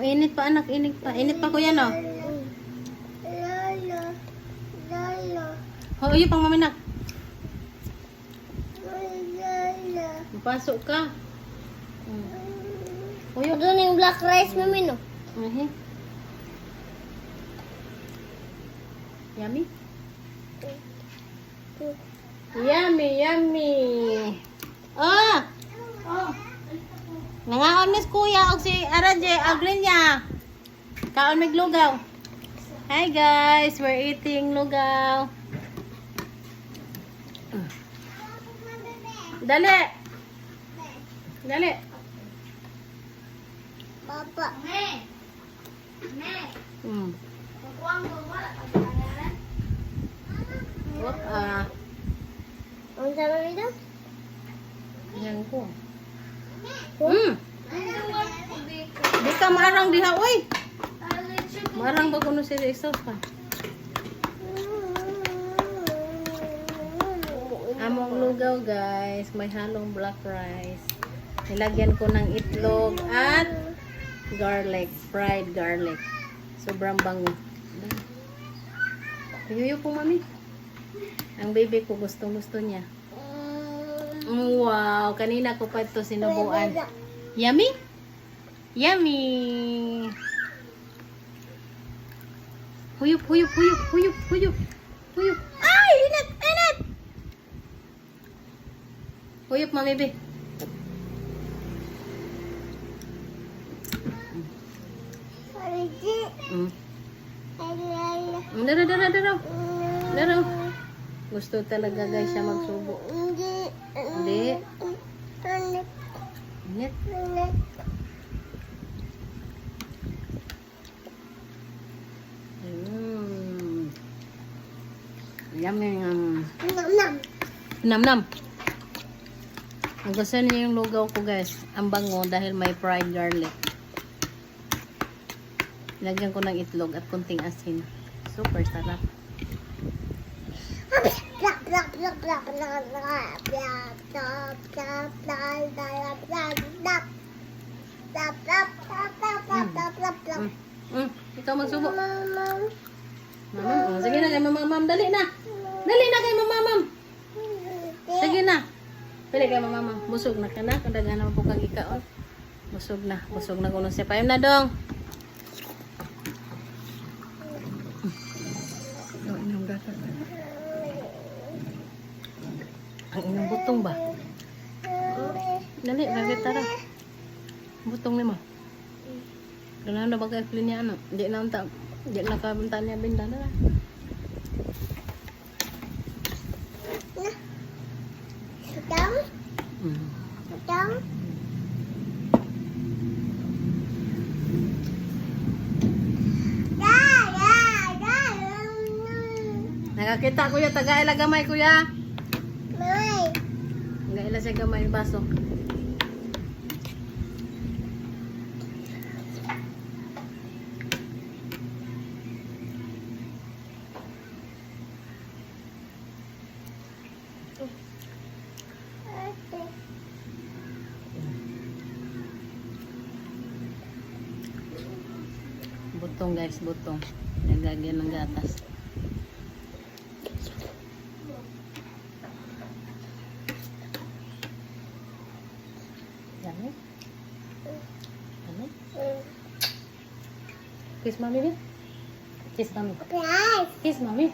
Init pa anak, init pa. Init pa kuya no? Lolo. Lolo. Oh, uyo pang maminak. Lolo. Pasok ka. Uyo. Doon yung black rice mami no? Yummy? Yummy, yummy. Oh! Nangaon mis kuya og si Araje aglin niya. Kaon mig lugaw. Hi guys, we're eating lugaw. Dali. Dali. Papa. Wop, Ang sama nito? yan ko. Di ka marang diha, uy. Marang ba kuno si Rizal pa? Among lugaw guys, may halong black rice. Nilagyan ko ng itlog at garlic, fried garlic. Sobrang bango. Yuyo po mami. Ang baby ko gustong gusto niya. Wow, kanina ko pa ito sinubuan. Yummy? Yummy! Huyup, huyup, huyup, huyup, huyup, huyup. Ay, init, init! Huyup, mami, be. Daro, daro, daro. Daro. Gusto talaga guys siya magsubo. Hindi. Init. Yummy. Nam-nam. Ang gusto niyo yung lugaw ko guys. Ang bango dahil may fried garlic. Lagyan ko ng itlog at kunting asin. Super sarap. Ikaw magsubo. Mamam, sige na kay mamam, dali na. Dali na kay mamam. Sige na. Dali kay mamam. Busog na ka na, kadagan na po kag ikaon. Busog na kuno siya. Payam na dong. Ang inyong butong ba? Dali, lagi tara. Butong ni mo. Kailangan na bagay plin niya ano. Di na unta. Di na kabunta niya binda na. Sutang? Sutang? Nakakita kuya, taga-ila gamay kuya. May. Taga-ila siya gamay baso. Butong guys, butong. Nagagyan ng gatas. Yummy? Yummy? Kiss mommy, Kiss mommy. Rice. Kiss mommy.